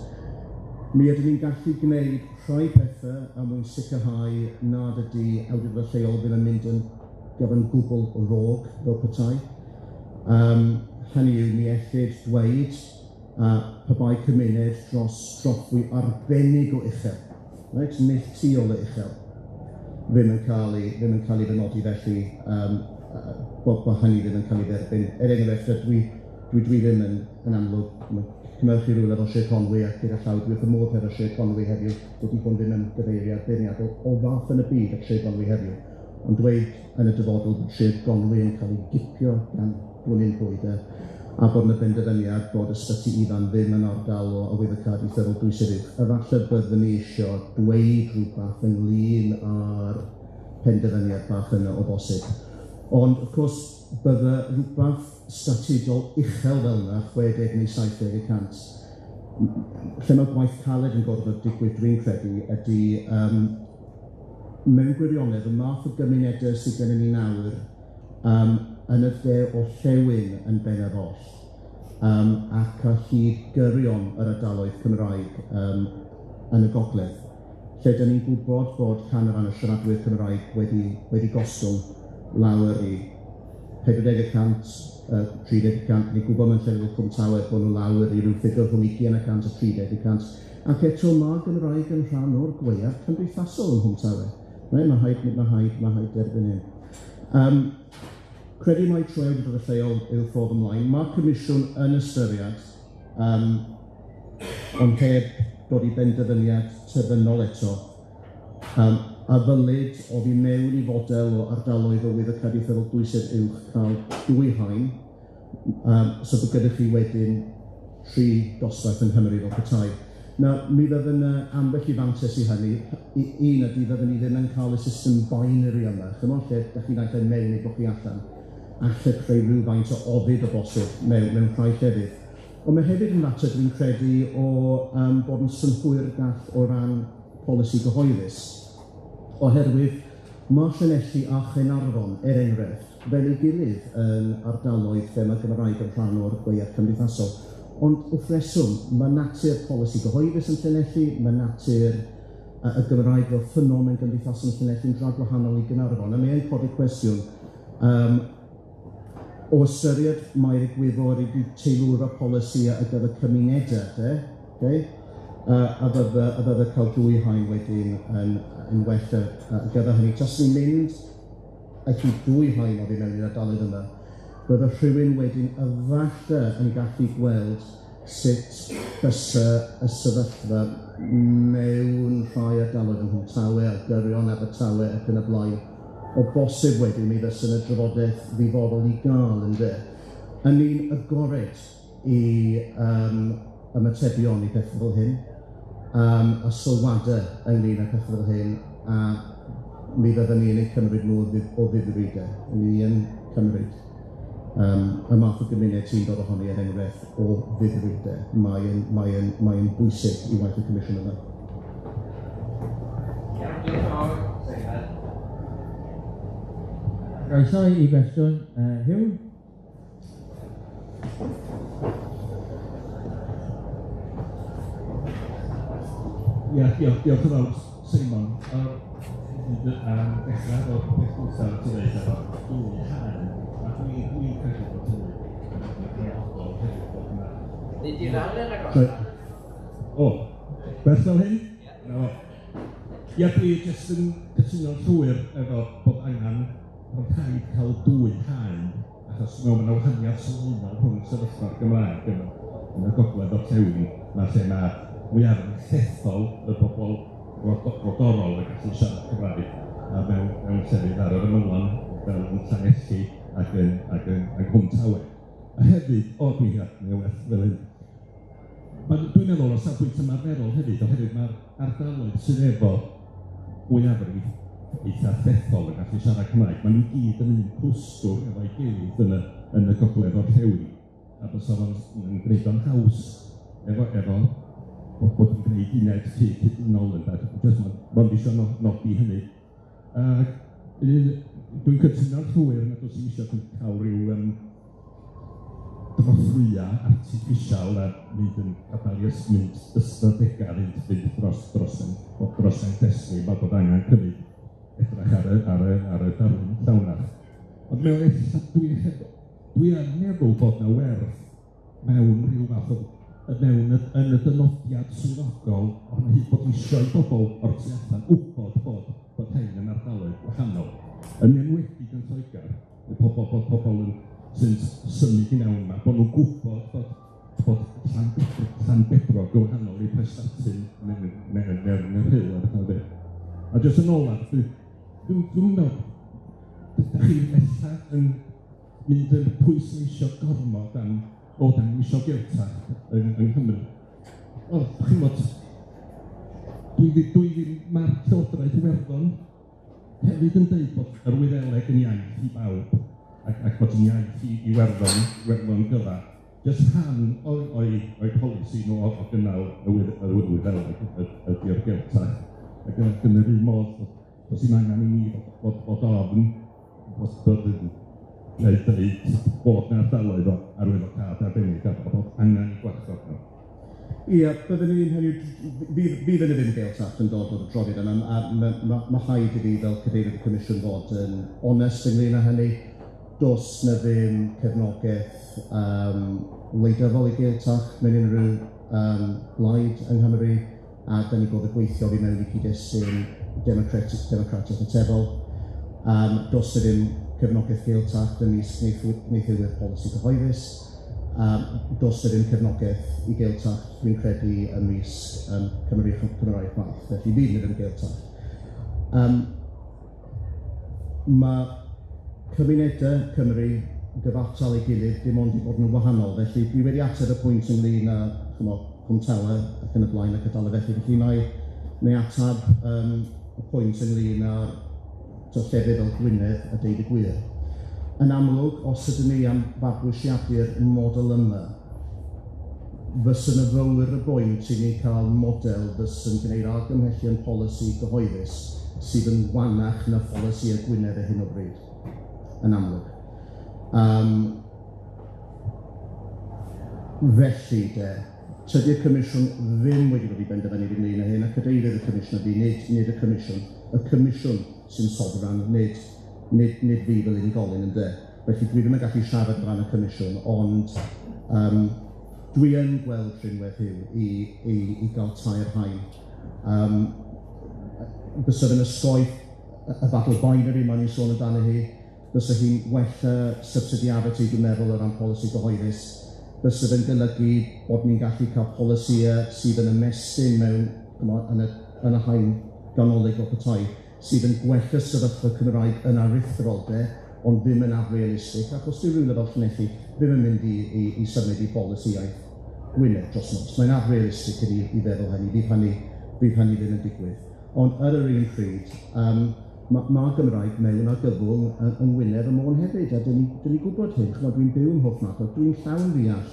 Mi ydym ni'n gallu gwneud rhai pethau am mwyn sicrhau nad ydy awdurdod lleol ddim yn mynd yn gyfan gwbl rog fel petai. Hynny yw, mi ellid dweud pe bai cymuned dros trothwy arbennig o uchel, right? Neilltuol y uchel, ddim yn cael ei fynodi felly bod hynny ddim yn cael ei dderbyn. Enghraifft, dwi ddim yn amlwg cymyrchu rhywle fel Sir Conwy ac gyda llaw dwi wrth y modd hefo Sir Conwy heddiw, dydy hwn ddim yn gyfeiriad beirniadol o fath yn y byd ac Sir Conwy heddiw. Ond dweud yn y dyfodol bod Sir Conwy yn cael ei gipio gan blwyddyn bwydau a bod yna benderfyniad bod ysbyty ifan ddim yn ardal o arwyddocâd ieithyddol dwysedd uwch. Efallai byddwn ni eisiau dweud rhywbeth ynglyn â'r penderfyniad bach yna o bosib. Ond, wrth gwrs, bydde rhywbeth statudol uchel fel yna, 60 neu 70%. Lle mae gwaith caled yn gorfod digwydd dwi'n credu ydy mewn gwirionedd y math o gymunedau sydd gennym ni nawr yn y lle o llewyn yn ben yr oll, ac a hyd gyrion yr ardaloedd Cymraeg yn y gogledd, lle dyn ni'n gwybod bod canran y siaradwyr Cymraeg wedi gostwng lawr i 40%, 30%, ni'n gwybod mewn llefydd Cwm Tawel bod nhw lawr i ryw ffigwr rhwng 20% a 30%, ac eto mae Gymraeg yn rhan o'r gwaeaf cymdeithasol yn Cwm Tawel. Mae rhaid derbyn hyn. Credu mai trwy awdurdod y lleol yw'r ffordd ymlaen. Mae Comisiwn yn ystyried, ond heb dod i benderfyniad terfynol eto, a ddylid o fi mewn i fodel o ardaloedd o arwyddocâd ieithyddol dwysedd uwch cael dwy haen, so bod gyda chi wedyn 3 dosbarth yng Nghymru fel petai. Nawr, mi fydd yn ambell i fantes i hynny. Un ydy fyddwn ni ddim yn cael y system binary yma. Chymod lle, da chi'n eitha mewn neu bod chi allan. Alle creu rhywfaint o ofid o bosib mewn rhai llefydd. Ond mae hefyd yn mater dwi'n credu o bod yn synhwyr gall o ran polisi gyhoeddus. Oherwydd, mae Llanelli a Chernarfon, enghraifft, fel ei gilydd yn ardaloedd lle mae Cymraeg yn rhan o'r gweithred cymdeithasol. Ond wrth reswm, mae natur polisi gyhoeddus yn Llanelli, mae natur y Gymraeg fel ffenomen gymdeithasol yn Llanelli yn drag gwahanol i Gaernarfon. A mae'n codi cwestiwn, o ystyried mae'r egwyddor wedi teilwr o polisi ar gyfer cymunedau, a bydde cael dwy haen wedyn yn well ar gyfer hynny. Os ni'n mynd eich dwy haen o fi mewn i'r ardaloedd yma, bydde rhywun wedyn efallai yn gallu gweld sut bysa y sefyllfa mewn rhai ardaloedd yng Nghymru, a Gyrion, Abertawe ac yn y blaen, o bosib wedyn mi fysa'n y drafodaeth ddifoddol i gael yn de. Yn ni'n agored i ymatebion i pethau fel hyn, a sylwadau ynglyn â pethau fel hyn, a mi fyddwn ni'n ei cymryd nhw o ddifrydau. Ni yn cymryd y math o gymuned sy'n dod ohoni yn enghraifft o ddifrydau. Mae'n bwysig i waith y Comisiwn yma. Diolch yn fawr, syniad. Croeso i gwestiwn Hugh. Diolch yn fawr, Simon. Dechrau o'r peth gwrthaf ti'n dweud efo dwy haen, a dwi'n credu bod hynny yn reolol hefyd bod yna. Nid i'n rhan yn agos. O, beth fel hyn? No. Ia, dwi jyst yn cytuno'n llwyr efo bod angen rhaid cael dwy haen, achos mewn yna wahaniaeth sylfaenol rhwng sefyllfa'r Gymraeg yn y gogledd o'r Tewin, lle mae mwyaf yn llethol y bobl rodorol yn gallu siarad Cymraeg a mewn llefydd ar yr ymylon fel yn Llanelli ac yn Hwmtawe. A hefyd, dwi'n werth fel hyn. Dwi'n meddwl o safbwynt ymarferol hefyd, oherwydd mae'r ardaloedd sydd efo mwyafrif eitha llethol yn gallu siarad Cymraeg. Maen nhw gyd yn un clwstwr efo'i gilydd yn y gogledd o'r Tewin. A bysa fo'n gwneud o'n haws efo bod yn gwneud uned cydunol yn dweud, jyst mae'n eisiau nodi hynny. Dwi'n cytuno'r llwyr nad oes eisiau cael rhyw drothwya artiffisial a mynd yn gadael mynd ystadegau fynd dros ein destru, mae bod angen cymryd edrych ar y darlun llawnach. Ond dwi yn meddwl bod na werth mewn rhyw fath o yn y dynodiad swyddogol ond hyd bod eisiau bobl o'r tu allan wybod bod hyn yn ardaloedd wahanol. Yn enwedig yn Lloegr, pobl sy'n symud i mewn yma, bod nhw'n gwybod bod Llanbedrog gwahanol i Prestatyn neu'n y Rhyl a beth yna. A jyst yn olaf, dwi'n meddwl, ydych chi ella yn mynd yn pwysleisio gormod o dan isio geltach yng Nghymru. Chi'n bod, dwi ddim, mae'r Llywodraeth Iwerddon hefyd yn dweud bod yr Wyddeleg yn iaith i bawb, ac bod yn iaith i Iwerddon gyfa. Jyst rhan o'i polisi nhw o gynnal y Wyddeleg ydy'r geltach. Ac yn yr un modd, os yw'n angen i ni bod ofn, bod yn dweud bod yna ardaloedd o arwyddocâd arbennig a bod angen i gwarchod nhw. Ie, byddwn ni'n hynny, bydd yn y ddim geltach yn dod o'r adroddiad yma, a mae rhaid i fi fel Cadeirydd y Comisiwn fod yn onest ynglyn â hynny. Does na ddim cefnogaeth wleidyddol i geltach mewn unrhyw blaid yng Nghymru, a da ni bod y gweithio fi mewn i cyd-destun democratic a tebol. Does na ddim cefnogaeth gaeltacht ymysg neithwyr polisi cyhoeddus. Does ddim cefnogaeth i gaeltacht, dwi'n credu, ymysg Cymraeg math, felly fydd ddim gaeltacht. Mae cymunedau Cymru gyfatal ei gilydd dim ond i bod yn wahanol, felly dwi wedi ateb y pwynt ynglyn â cwmtela ac yn y blaen ac ardaloedd, felly neu atab y pwynt ynglyn â'r llefydd fel Gwynedd a deud y gwir. Yn amlwg, os ydym ni am fabwysiadu'r model yma, fysyn y fawr y bwynt i ni cael model fysyn gwneud argymhellion polisi gyhoeddus sydd yn wanach na polisi y Gwynedd ar hyn o bryd, yn amlwg. Felly, tydi'r Comisiwn ddim wedi bod i benderfynu ynglyn â hyn, a Cadeirydd y Comisiwn ydy, nid y Comisiwn. Y Comisiwn sy'n sofran, nid fi fel unigolyn ynde. Felly dwi ddim yn gallu siarad o ran y Comisiwn, ond dwi yn gweld rhywbeth i gael tair hain. Bysa yn ysgoi y battle binary ma'n i'n sôn amdano hi, bysa hi'n wella subsidiarity, dwi'n meddwl, o ran polisi gyhoeddus. Bysa fe'n golygu bod ni'n gallu cael polisïau sydd yn ymestyn mewn yn y hain ganolig o petai, sydd yn gwella sefyllfa Cymraeg yn aruthrol, ond ddim yn afrealistig, achos dyw rhywle fel Llanelli ddim yn mynd i symud i bolisiaeth Gwynedd dros nos. Mae'n afrealistig i feddwl hynny, bydd hynny ddim yn digwydd. Ond ar yr un pryd, mae Gymraeg mewn ar gyfwng yn Gwynedd y Môn hefyd, a dyn ni gwybod hyn, dwi'n byw yn hoff math, dwi'n llawn ddeall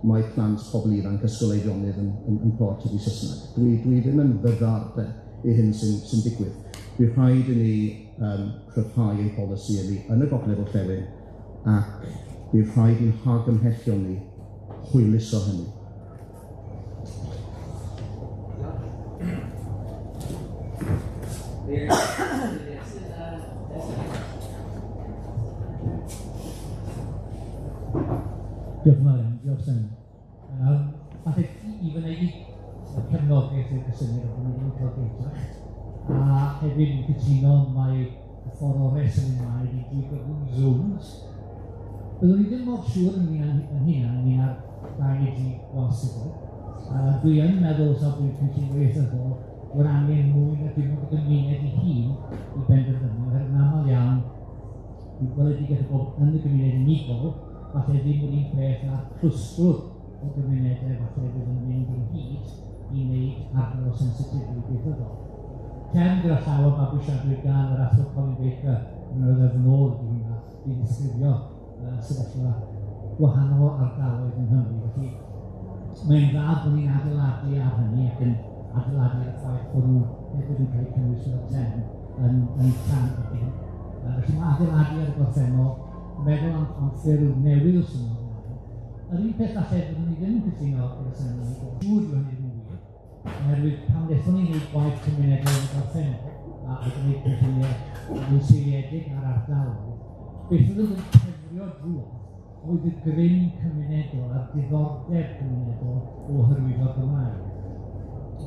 mae plant pobl ifanc ysgolheigionydd yn port ydi Saesneg. Dwi ddim yn fyddar i hyn sy'n digwydd. Bydd rhaid i ni cryfhau ei polisi yn y gogledd orllewin, ac bydd rhaid i'n hargymhellion ni hwyluso hynny. Diolch yn fawr iawn, diolch Sen. Falle i fyneud y cefnogaeth i'r syniad o bod ni'n cael gaeltacht, a hefyd yn cytuno mae y ffordd o reswm ymlaen i drwy gyflwyn Zooms. Byddwn ni ddim mor siŵr yn hynna ar 2 bosibl. Dwi yn meddwl safbwynt cynllunio ieithyddol bod angen mwy na dim ond y gymuned ei hun i benderfynu, oherwydd yn aml iawn, dwi'n gweledigaeth o bod yn y gymuned unigol, falle ddim yr un peth a'r clwstwr o gymunedau falle fydd yn mynd i'n hyd i wneud ardal o sensitifrwydd ieithyddol. Cefn gyda llaw o fabwysiadwyr gan yr athro Colin Baker yn yr ddefnod i ddisgrifio sefyllfa gwahanol ardaloedd yn Nghymru. Felly, mae'n dda bod ni'n adeiladu ar hynny ac yn adeiladu ar y ffaith bod nhw hefyd yn cael eu cynnwys yn y ten yn can ydyn. Felly mae adeiladu ar y gorffennol, meddwl am ffurf newydd o syniad. Yr un peth falle byddwn ni ddim yn cytuno gyda syniad o dŵr yn hyn o wir, oherwydd pan wnaethon ni'n gwneud gwaith cymunedau yn y gorffennol a gwneud cynlluniau yn seiliedig ar ardaloedd, beth oedd yn cefrio drwodd oedd y gryn cymunedol a'r diddordeb cymunedol o hyrwyddo'r Gymraeg.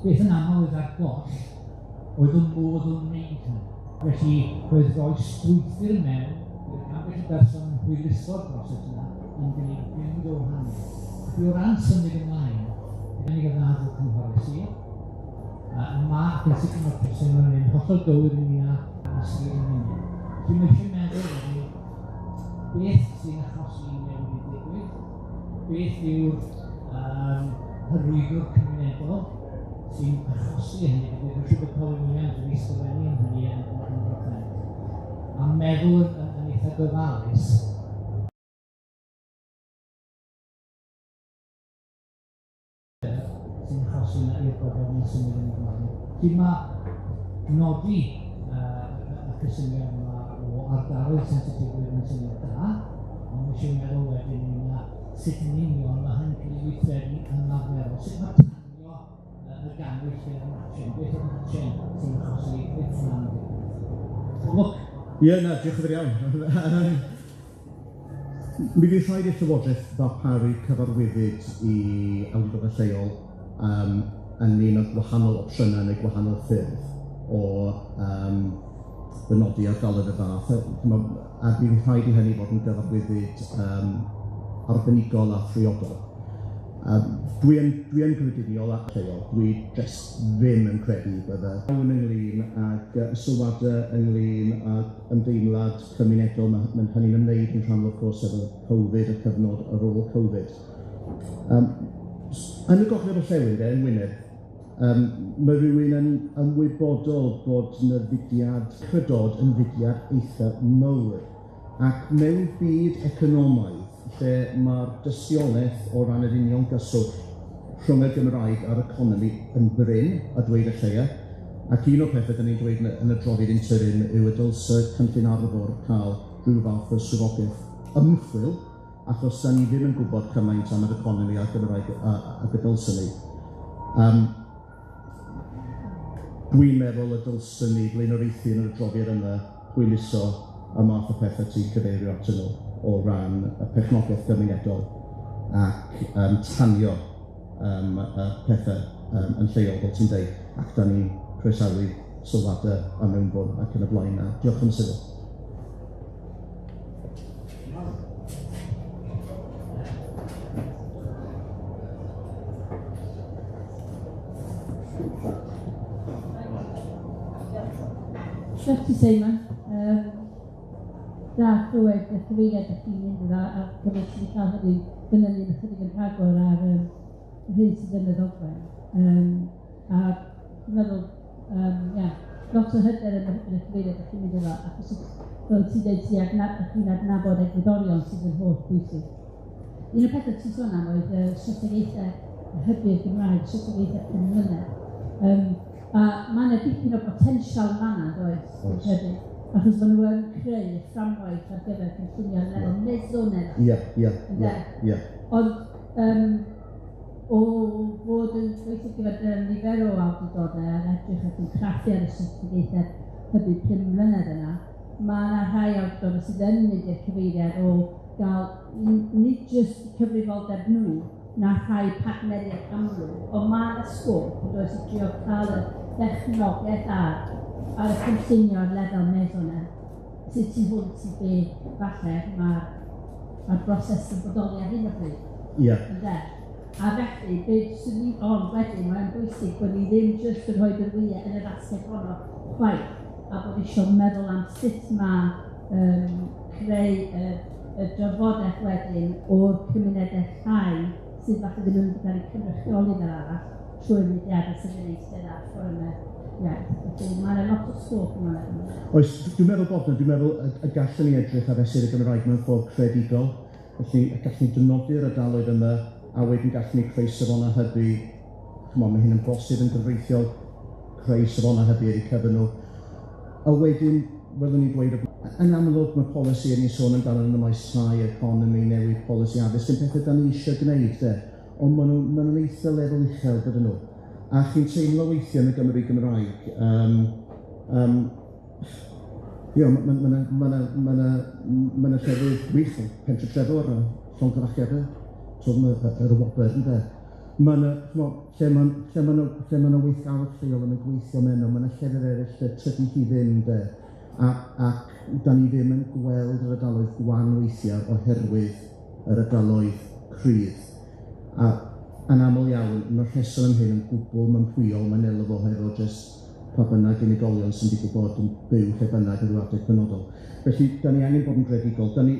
Beth yn aml oedd ar goll oedd yn modd o'n wneud hynny. Felly, roedd rhoi strwythur mewn ambell y berson yn hwyluso'r broses yna yn gwneud dim o hynny. Felly o ran symud ymlaen, gyda ni gyfnod o cynghori sir. Mae ac yn sicr mae'r person yn mynd hollol gywir yn un a sir yn hynny. Dwi'n eisiau meddwl wedyn beth sy'n achosi newid i ddigwydd, beth yw'r hyrwyddwr cymunedol sy'n achosi hynny. Dwi'n siŵr bod Colin Williams yn ysgrifennu yn hynny yn y gorffen. A meddwl yn eitha gyfalus sy'n achosi i'r bobl yn symud yn y blaen. Felly mae nodi y cysyniad yma o ardaloedd sensitifrwydd yn syniad da, ond mae eisiau meddwl wedyn yna sut yn union mae hyn cael ei weithredu yn arferol. Sut mae tanio y ganwyll yn action, beth yw'r action sy'n achosi beth yna'n digwydd. Ie, na, diolch yn fawr iawn. Mi fydd rhaid i'r Llywodraeth ddarparu cyfarwyddyd i awdurdodau lleol yn un o gwahanol opsiynau neu gwahanol ffyrdd o benodi ardaloedd y fath. A bydd rhaid i hynny fod yn gyfarwyddyd arbenigol a phriodol. Dwi yn gwrydiniol a lleol. Dwi jyst ddim yn credu bydde llawn ynglyn ag sylwadau ynglyn ag ymdeimlad cymunedol mae'n hynny'n ymwneud yn rhan o'r gwrs efo Covid, y cyfnod ar ôl Covid. Yn y gogledd orllewin, yn Wynedd, mae rhywun yn ymwybodol bod yna fudiad crydod yn fudiad eitha mawr. Ac mewn byd economaidd, lle mae'r dystiolaeth o ran yr union gyswllt rhwng y Gymraeg a'r economi yn brin, a dweud y lleia, ac un o'r pethau dyn ni'n dweud yn y adroddiad interim yw y dylse cynllun Arfor cael rhyw fath o swyddogaeth ymchwil, achos da ni ddim yn gwybod cymaint am yr economi a'r Gymraeg ac y dylse ni. Dwi'n meddwl y dylse ni blaenoriaethu yn yr adroddiad yma hwyluso y math o pethau ti'n cyfeirio atyn nhw o ran y perchnogaeth gymunedol ac tanio pethau yn lleol, fel ti'n deud, ac da ni'n croesawu sylwadau a mewnbwn ac yn y blaen na. Diolch yn sylw. Just to say, man, da clywed y cyfeiriad ych chi'n mynd yna a gyfeiriad sy'n cael hynny fyny'n ychydig yn rhagor ar hyn sydd yn y ddogfen. A dwi'n meddwl, lot o hyder yn y cyfeiriad ych chi'n mynd yna, achos fel ti'n dweud chi'n adnabod egwyddorion sydd yn holl bwysig. Un o'r pethau ti'n sôn am oedd strategaethau hybu'r Gymraeg, strategaethau Cymraeg. A mae yna dipyn o potensial fanna, does, dwi'n credu, achos maen nhw yn creu fframwaith ar gyfer cynllunio lefel mesonet. Ie. Ond o fod yn bwysig gyfer nifer o awdurdodau a'n edrych ac yn craffu ar y strategaethau hybu 5 mlynedd yna, mae yna rhai awdurdodau sydd yn mynd i'r cyfeiriad o gael nid jyst cyfrifoldeb nhw, na rhai partneriaeth amlwg, ond mae yna sgôp yn does i drio cael y dechnogaeth ar y cynllunio ar lefel mesonet, sut ti'n hwnt i be, falle, mae'r broses yn bodoli ar hyn o bryd. Ie. A felly, beth sy'n ni, ond wedyn, mae'n bwysig bod ni ddim jyst yn rhoi yr wyau yn yr aspect honno chwaith, a bod eisiau meddwl am sut mae creu y drafodaeth wedyn o'r cymunedau llai sydd falle ddim yn cael eu cynrychioli fel arall trwy'r mudiadau sydd yn eistedd ar ffordd iaith. Felly, mae'n lot o sgôp yma. Oes, dwi'n meddwl y gallwn ni edrych ar fesur y Gymraeg mewn ffordd credigol. Felly, gallwn ni dynodi'r ardaloedd yma, a wedyn gallwn ni creu safona hybu. Mae hyn yn bosib yn gyfreithiol, creu safona hybu ar eu cyfer nhw. A wedyn, fel ni'n dweud, yn amlwg mae polisi yn ei sôn amdano yn y maes tai, economi, newid polisi addysg, yn pethau da ni eisiau gwneud, ond maen nhw'n eitha lefel uchel gyda nhw. A chi'n teimlo weithio yn y Gymru Gymraeg, mae yna llefydd gwych, Pentre Trefor, Llongyfarchiadau, yr Wobr, ynde. Lle mae yna weithgarwch lleol yn y gweithio mewn, mae yna llefydd eraill lle tydi hi ddim, ynde. Ac da ni ddim yn gweld yr ardaloedd gwan weithiau oherwydd yr ardaloedd cryf. A yn aml iawn, mae'r rheswm am hyn yn gwbl manhwyol, mae'n elefo hefo jyst pa bynnag unigolion sy'n digwydd bod yn byw lle bynnag yn ryw adeg penodol. Felly, da ni angen bod yn gredigol. Da ni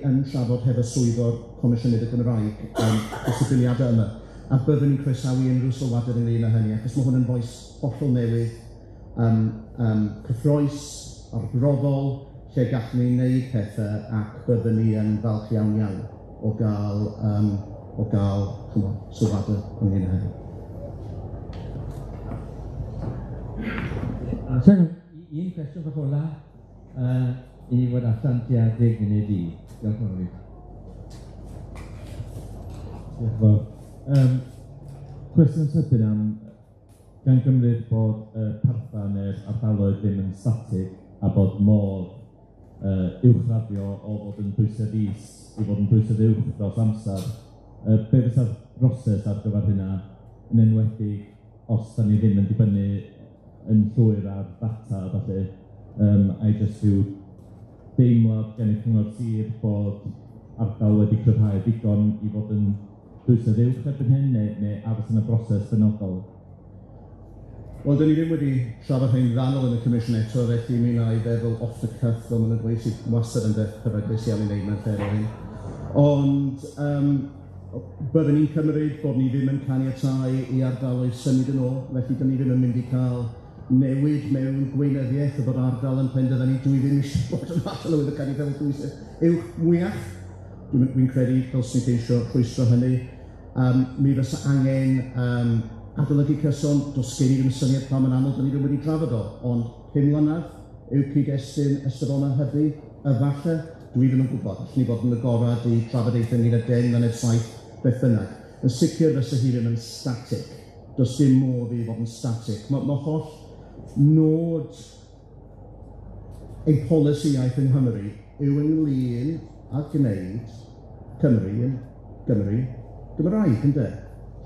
yn trafod hefo swyddog Comisiynydd y Gymraeg y sybiliadau yma. A byddwn ni'n croesawu unrhyw sylwadau ynglyn â hynny, achos mae hwn yn boes hollol newydd, cyffroes, arbroddol, lle gallwn ni wneud pethau ac byddwn ni yn falch iawn o gael sylwadau ynglyn â hynny. Un cwestiwn fach ola i fod allan tua 10 munud i. Diolch yn fawr. Diolch yn fawr. Cwestiwn sydyn am gan gymryd bod partha neu'r ardaloedd ddim yn statig a bod modd uwchraddio o fod yn dwysedd is i fod yn dwysedd uwch dros amser. Be fysa'r broses ar gyfer hynna, yn enwedig os da ni ddim yn dibynnu yn llwyr ar ddata, felly, a jyst yw deimlad gen y cyngor sir bod ardal wedi cryfhau digon i fod yn dwysedd uwch erbyn hyn, neu aros yn y broses benodol? Wel, dyn ni ddim wedi trafod hyn ddanol yn y Comisiwn eto, felly mi wna i feddwl off the cuff, fel ma'n dweud sydd wastad yn cyfagos iawn i wneud mewn lle fel hyn. Ond byddwn ni'n cymryd bod ni ddim yn caniatáu i ardaloedd symud yn ôl, felly dyn ni ddim yn mynd i cael newid mewn gweinyddiaeth o bod ardal yn penderfynu dwi ddim eisiau bod yn ardaloedd y caniatáu dwysedd uwch mwyach. Dwi'n credu dylsyn ni ceisio rhwystro hynny. Mi fysa angen adolygu cyson, dos gen i ddim syniad pam yn aml, dyn ni ddim wedi drafod o, ond 5 mlynedd yw cyd-destun y stafona hybu, efallai, dwi ddim yn gwybod. Allwn ni bod yn agorad i trafodaeth ynglyn â 10 mlynedd 7 beth bynnag. Yn sicr fysa hi ddim yn static. Does dim modd i fod yn static. Mae holl nod ein polisi iaith yng Nghymru yw ynglyn â gwneud Cymru yn Gymru Gymraeg, ynddo?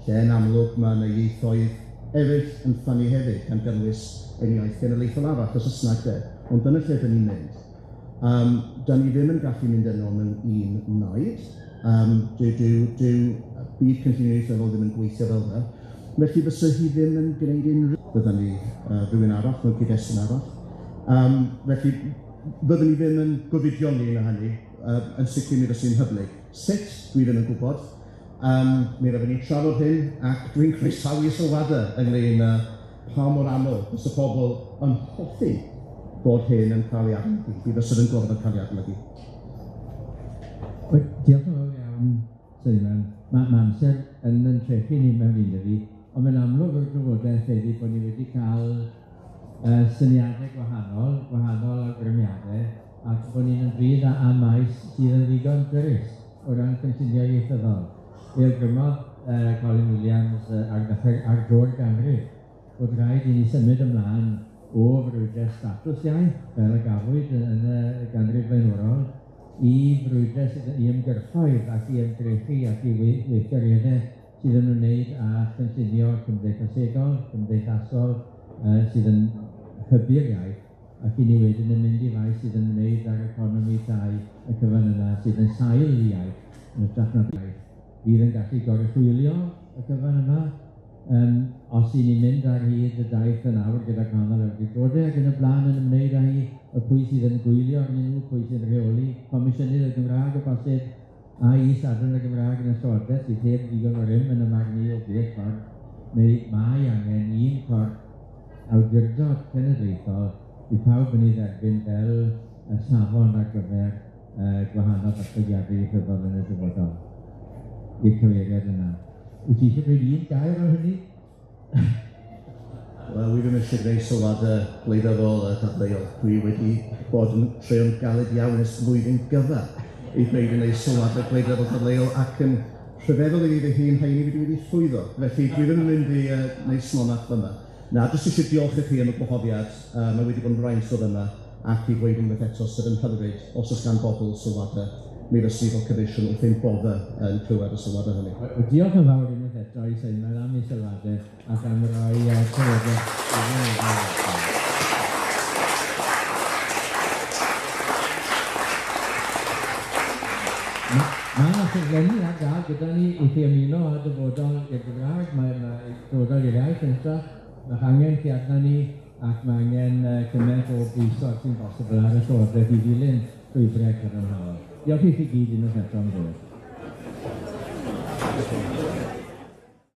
Lle yn amlwg mae yna ieithoedd eraill yn ffynnu hefyd gan gynnwys ein iaith genedlaethol arall, y Saesneg de. Ond dyna lle dyn ni'n mynd. Da ni ddim yn gallu mynd yno mewn un naid. Dyw byd cynllunio ieithyddol ddim yn gweithio fel yna. Felly fysa hi ddim yn gwneud unrhyw. Bydda ni rhywun arall, mewn cyd-destun arall. Felly byddwn ni ddim yn gofidio ni yna hynny. Yn sicr mi fysa hi'n hyblyg. Sut? Dwi ddim yn gwybod. Mi rhaid ni trafod hyn, ac dwi'n croesawu sylwadau ynglyn pa mor aml fysa pobl yn hoffi bod hyn yn cael ei adolygu. Fi fysa'n yn gorfod yn cael ei adolygu. Diolch yn fawr iawn, Simon. Mae amser yn trechu ni mewn un fi, ond mae'n amlwg o'r drafodaeth ydy bod ni wedi cael syniadau gwahanol awgrymiadau, ac bod ni'n ymryd â maes sydd yn ddigon dyrys o ran cynllunio ieithyddol. Fe awgrymodd Colin Williams ar dro'r ganrif bod rhaid i ni symud ymlaen o frwydr statws iaith, fel y gafwyd yn y ganrif flaenorol, i frwydr sydd i ymgyrchoedd ac i ymdrechu ac i weithgareddau sydd yn ymwneud â cynllunio cymdeithasegol, cymdeithasol, sydd yn hybu'r iaith, ac i ni wedyn yn mynd i faes sydd yn ymwneud â'r economi tai y cyfan yna sydd yn sail i iaith, yn ytrach na'r iaith. Bydd yn gallu goruchwylio y cyfan yma, os i ni'n mynd ar hyd y daith yn awr gyda gwahanol awdurdodau ac yn y blaen yn ymwneud â hi, y pwy sydd yn gwylio arnyn nhw, pwy sydd yn rheoli, Comisiynydd y Gymraeg y bosib, a Sadwrn y Gymraeg yn y Llywodraeth, sydd heb ddigon o rym yn y marn i o beth ffordd, neu mae angen un ffordd awdurdod cenedlaethol i pawb yn ei dderbyn fel y safon ar gyfer gwahanol datblygiadau ieithyddol yn y dyfodol. I'r cyfeiriad yna. Wyt ti eisiau gwneud un gair o hynny? Wel, wi ddim eisiau gwneud sylwadau gwleidyddol a dadleuol. Dwi wedi bod yn treulio'n galed iawn ers flwyddyn gyfa i gwneud yn ei sylwadau gwleidyddol dadleuol ac yn rhyfeddol i fi hun rhaid i fi wedi llwyddo. Felly dwi ddim yn mynd i wneud slonach yma. Na, jyst eisiau diolch i chi am y gwahoddiad. Mae wedi bod yn fraint oedd yma ac i ddweud unwaith eto sydd yn hyfryd os oes gan bobl sylwadau. Mi fysa ni fel Comisiwn wrth ein bother yn clywed y sylwadau hynny. Diolch yn fawr unwaith eto i Simon am ei sylwadau ac am roi cyfodau. Mae'n ffurflenni ar gael gyda ni i chi ymuno â dyfodol i'r Gymraeg, mae dyfodol i'r iaith yn ystod, mae angen chi arna ni ac mae angen cymaint o bwyso ac sy'n bosibl ar y Llywodraeth i ddilyn llwybrau cadarnhaol. Diolch i chi gyd unwaith eto am ddod.